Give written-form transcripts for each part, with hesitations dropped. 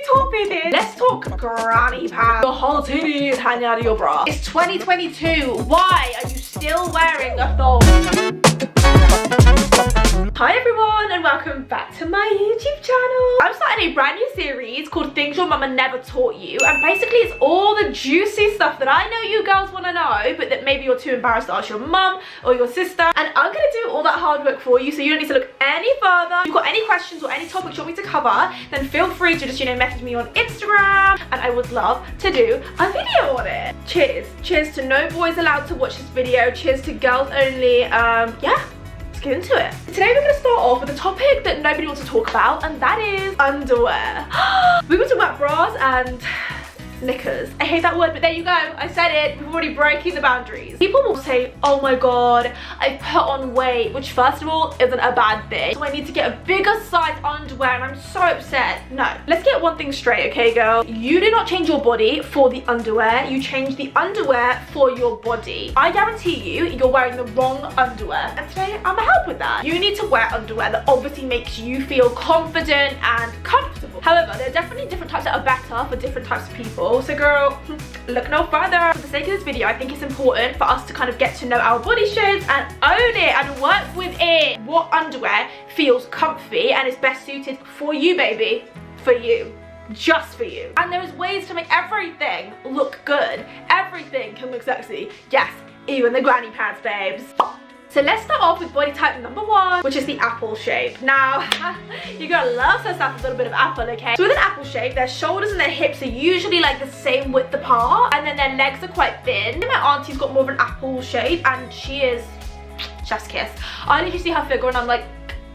topic is, let's talk granny pants. Your whole titties hanging out of your bra. It's 2022. Why are you still wearing a thong? Hi everyone and welcome back to my YouTube channel. I'm starting a brand new series called Things Your Mama Never Taught You, and basically it's all the juicy stuff that I know you girls want to know but that maybe you're too embarrassed to ask your mum or your sister, and I'm going to do all that hard work for you so you don't need to look any further. If you've got any questions or any topics you want me to cover, then feel free to just, you know, message me on Instagram and I would love to do a video on it. Cheers. Cheers to no boys allowed to watch this video. Cheers to girls only. Yeah. Get into it. Today we're going to start off with a topic that nobody wants to talk about, and that is underwear. We're going to talk about bras and knickers. I hate that word, but there you go. I said it. We're already breaking the boundaries. People will say, oh my god, I put on weight, which first of all isn't a bad thing. So I need to get a bigger size underwear and I'm so upset. No. Let's get one thing straight, okay girl? You do not change your body for the underwear. You change the underwear for your body. I guarantee you're wearing the wrong underwear. And today I'm gonna help with that. You need to wear underwear that obviously makes you feel confident and comfortable. However, there are definitely different types that are better for different types of people. So girl, look no further. For the sake of this video, I think it's important for us to kind of get to know our body shapes and own it and work with it. What underwear feels comfy and is best suited for you, baby. For you. Just for you. And there's ways to make everything look good. Everything can look sexy. Yes, even the granny pants, babes. So let's start off with body type number 1, which is the apple shape. Now, your girl loves herself a little bit of apple, okay? So with an apple shape, their shoulders and their hips are usually like the same width apart, and then their legs are quite thin. My auntie's got more of an apple shape, and she is chef's kiss. I literally see her figure and I'm like,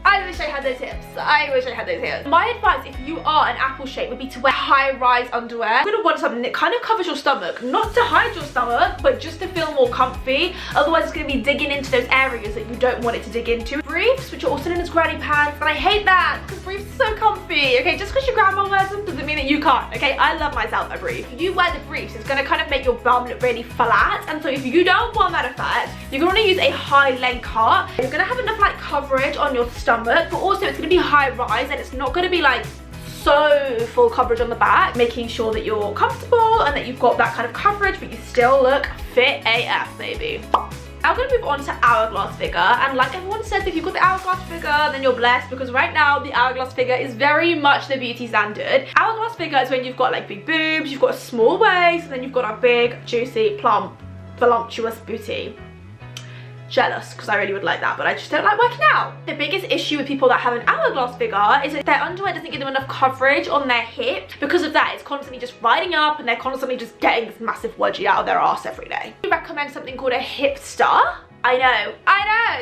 I wish I had those hips. I wish I had those hips. My advice, if you are an apple shape, would be to wear high-rise underwear. You're gonna want something that kind of covers your stomach, not to hide your stomach, but just to feel more comfy. Otherwise, it's gonna be digging into those areas that you don't want it to dig into. Briefs, which are also known as granny pants, and I hate that because briefs are so comfy. Okay, just because your grandma wears them doesn't mean that you can't. Okay, I love myself a brief. If you wear the briefs, it's gonna kind of make your bum look really flat, and so if you don't want that effect, you're gonna use a high leg cut. You're gonna have enough like coverage on your stomach, but also it's going to be high rise and it's not going to be like so full coverage on the back, making sure that you're comfortable and that you've got that kind of coverage but you still look fit AF, baby. I'm going to move on to hourglass figure, and like everyone says, if you've got the hourglass figure then you're blessed, because right now the hourglass figure is very much the beauty standard. Hourglass figure is when you've got like big boobs, you've got a small waist, and then you've got a big juicy plump voluptuous booty. Jealous, because I really would like that, but I just don't like working out. The biggest issue with people that have an hourglass figure is that their underwear doesn't give them enough coverage on their hip. Because of that, it's constantly just riding up and they're constantly just getting this massive wedgie out of their ass every day. I recommend something called a hipster. I know.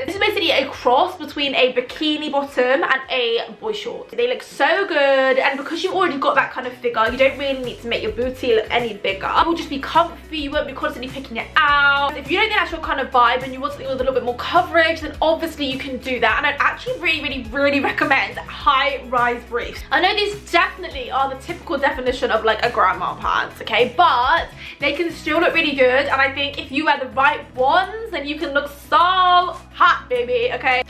This is basically a cross between a bikini bottom and a boy short. They look so good, and because you've already got that kind of figure, you don't really need to make your booty look any bigger. It will just be comfy, you won't be constantly picking it out. If you don't think that's your kind of vibe and you want something with a little bit more coverage, then obviously you can do that. And I'd actually really recommend high-rise briefs. I know these definitely are the typical definition of like a grandma pants, okay? But they can still look really good, and I think if you wear the right ones, then you can look so hot, baby, okay?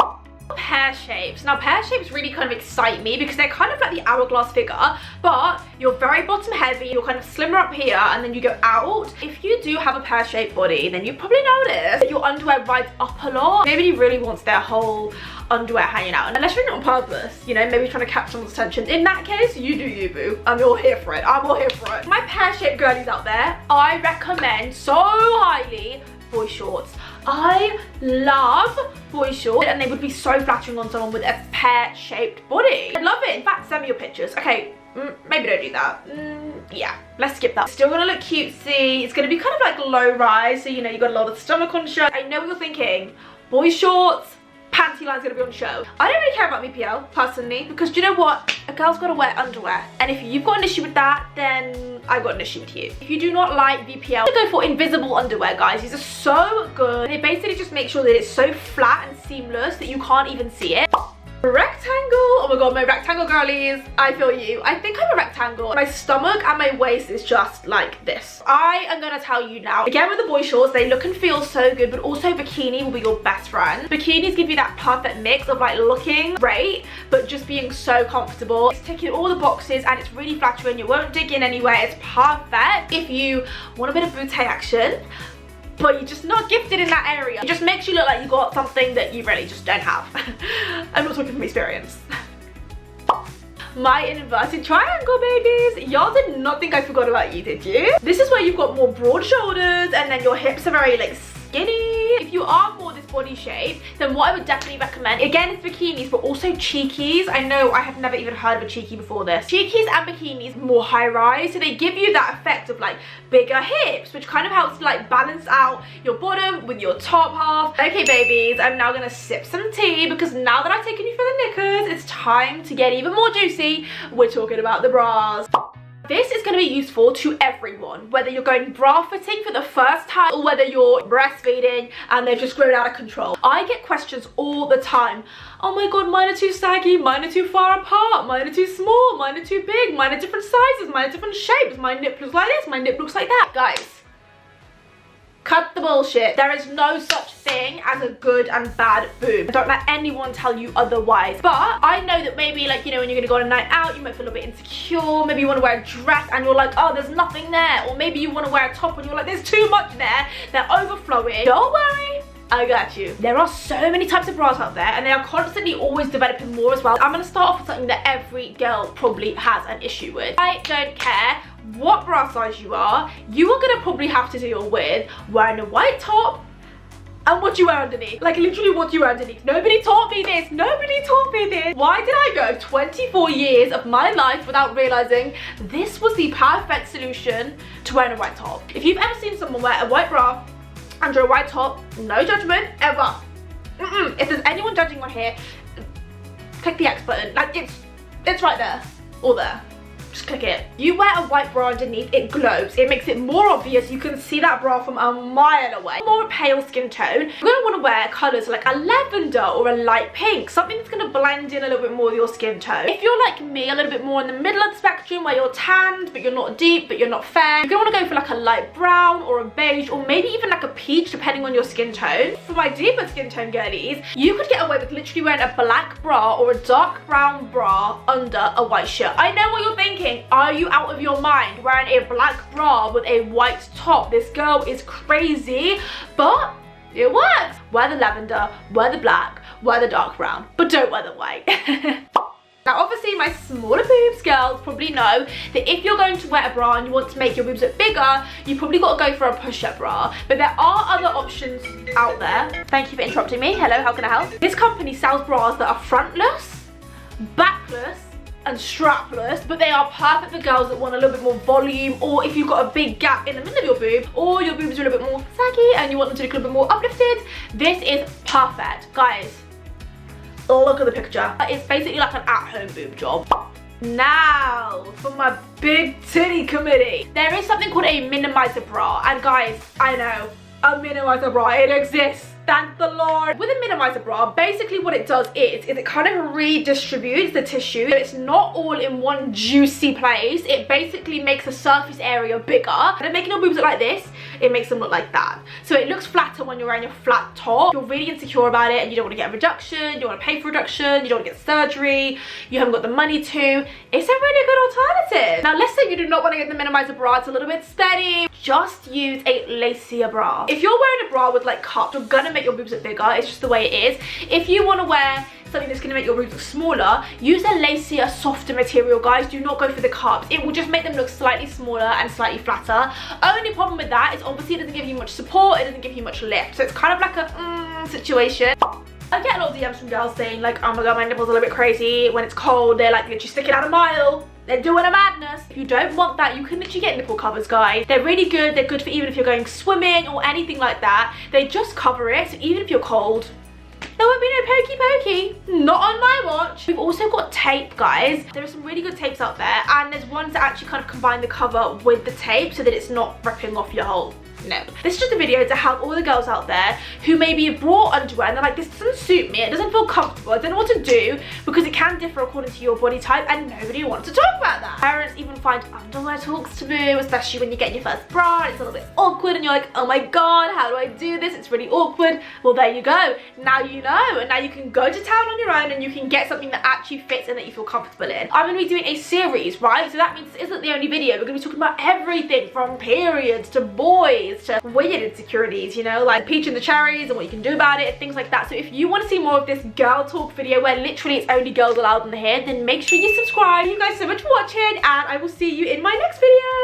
Pear shapes. Now pear shapes really kind of excite me because they're kind of like the hourglass figure, but you're very bottom heavy, you're kind of slimmer up here and then you go out. If you do have a pear shaped body, then you probably notice that your underwear rides up a lot. Nobody really wants their whole underwear hanging out, unless you're doing it on purpose, you know, maybe trying to catch someone's attention. In that case, you do you, boo. I'm all here for it. I'm all here for it. My pear shaped girlies out there, I recommend so highly boy shorts. I love boy shorts, and they would be so flattering on someone with a pear-shaped body. I love it. In fact, send me your pictures. Okay, maybe don't do that. Yeah, let's skip that. Still gonna look cutesy. It's gonna be kind of like low rise, so you know you got a lot of stomach on show. I know what you're thinking. Boy shorts, panty line's gonna be on show. I don't really care about BPL personally, because do you know what? A girl's gotta wear underwear, and if you've got an issue with that, then I've got an issue with you. If you do not like BPL, go for invisible underwear, guys. These are so good. They basically just make sure that it's so flat and seamless that you can't even see it. Rectangle. Oh my god, my rectangle girlies, I feel you. I think I'm a rectangle. My stomach and my waist is just like this. I am gonna tell you now, again with the boy shorts, they look and feel so good, but also bikini will be your best friend. Bikinis give you that perfect mix of like looking great, but just being so comfortable. It's ticking all the boxes and it's really flattering. You won't dig in anywhere. It's perfect if you want a bit of bootay action, but you're just not gifted in that area. It just makes you look like you got something that you really just don't have. I'm not talking from experience. My inverted triangle, babies. Y'all did not think I forgot about you, did you? This is where you've got more broad shoulders and then your hips are very like skinny. If you are more this body shape, then what I would definitely recommend, again, it's bikinis, but also cheekies. I know I have never even heard of a cheeky before this. Cheekies and bikinis, more high rise, so they give you that effect of like bigger hips, which kind of helps to like balance out your bottom with your top half. Okay, babies, I'm now gonna sip some tea because now that I've taken you for the knickers, it's time to get even more juicy. We're talking about the bras. This is going to be useful to everyone, whether you're going bra fitting for the first time or whether you're breastfeeding and they've just grown out of control. I get questions all the time. Oh my god, mine are too saggy, mine are too far apart, mine are too small, mine are too big, mine are different sizes, mine are different shapes, my nip looks like this, my nip looks like that. Guys, cut the bullshit. There is no such thing as a good and bad boob. Don't let anyone tell you otherwise. But I know that maybe, like, you know, when you're gonna go on a night out, you might feel a bit insecure. Maybe you want to wear a dress and you're like, oh, there's nothing there. Or maybe you want to wear a top and you're like, there's too much there. They're overflowing. Don't worry, I got you. There are so many types of bras out there and they are constantly always developing more as well. I'm gonna start off with something that every girl probably has an issue with. I don't care what bra size you are gonna probably have to deal with wearing a white top and what you wear underneath. Like literally what you wear underneath. Nobody taught me this. Nobody taught me this. Why did I go 24 years of my life without realizing this was the perfect solution to wearing a white top? If you've ever seen someone wear a white bra under a white top, no judgment ever. If there's anyone judging my hair, click the X button. Like it's right there or there. Just click it. You wear a white bra underneath, it glows. It makes it more obvious. You can see that bra from a mile away. More pale skin tone. You're gonna want to wear colours like a lavender or a light pink. Something that's gonna blend in a little bit more with your skin tone. If you're like me, a little bit more in the middle of the spectrum where you're tanned, but you're not deep, but you're not fair, you're gonna want to go for like a light brown or a beige or maybe even like a peach depending on your skin tone. For my deeper skin tone girlies, you could get away with literally wearing a black bra or a dark brown bra under a white shirt. I know what you're thinking. Are you out of your mind wearing a black bra with a white top? This girl is crazy, but it works. Wear the lavender, wear the black, wear the dark brown, but don't wear the white. Now obviously my smaller boobs girls probably know that if you're going to wear a bra and you want to make your boobs look bigger, you probably got to go for a push-up bra. But there are other options out there. Thank you for interrupting me. Hello, how can I help? This company sells bras that are frontless, backless, and strapless, but they are perfect for girls that want a little bit more volume, or if you've got a big gap in the middle of your boob, or your boobs are a little bit more saggy and you want them to look a little bit more uplifted. This is perfect. Guys, look at the picture. It's basically like an at-home boob job. Now, for my big titty committee, there is something called a minimizer bra, and guys, I know, a minimizer bra, it exists. Thank the Lord. With a minimizer bra, basically what it does is it kind of redistributes the tissue. So it's not all in one juicy place. It basically makes the surface area bigger. Instead of making your boobs look like this, it makes them look like that. So it looks flatter when you're wearing your flat top. You're really insecure about it and you don't want to get a reduction, you don't want to pay for reduction, you don't want to get surgery, you haven't got the money to. It's a really good alternative. Now let's say you do not want to get the minimizer bra, it's a little bit steady. Just use a lacier bra. If you're wearing a bra with like cups, you're gonna make your boobs look bigger. It's just the way it is. If you want to wear something that's going to make your boobs look smaller, use a lacier, softer material, guys. Do not go for the cups. It will just make them look slightly smaller and slightly flatter. Only problem with that is obviously it doesn't give you much support, it doesn't give you much lift, so it's kind of like a situation. I get a lot of DMs from girls saying like, oh my god, my nipples are a little bit crazy. When it's cold, they're like literally sticking out a mile. They're doing a madness. If you don't want that, you can literally get nipple covers, guys. They're really good. They're good for even if you're going swimming or anything like that. They just cover it, so even if you're cold, there won't be no pokey pokey. Not on my watch. We've also got tape, guys. There are some really good tapes out there, and there's ones that actually kind of combine the cover with the tape so that it's not ripping off your whole No. This is just a video to help all the girls out there who maybe have brought underwear and they're like, this doesn't suit me, it doesn't feel comfortable, I don't know what to do, because it can differ according to your body type and nobody wants to talk about that. Parents even find underwear talks taboo, especially when you get your first bra and it's a little bit awkward and you're like, oh my god, how do I do this? It's really awkward. Well, there you go. Now you know, and now you can go to town on your own and you can get something that actually fits and that you feel comfortable in. I'm going to be doing a series, right? So that means this isn't the only video. We're going to be talking about everything from periods to boys to weird insecurities, you know, like peach and the cherries and what you can do about it and things like that. So if you want to see more of this girl talk video where literally it's only girls allowed in here, then make sure you subscribe. Thank you guys so much for watching and I will see you in my next video.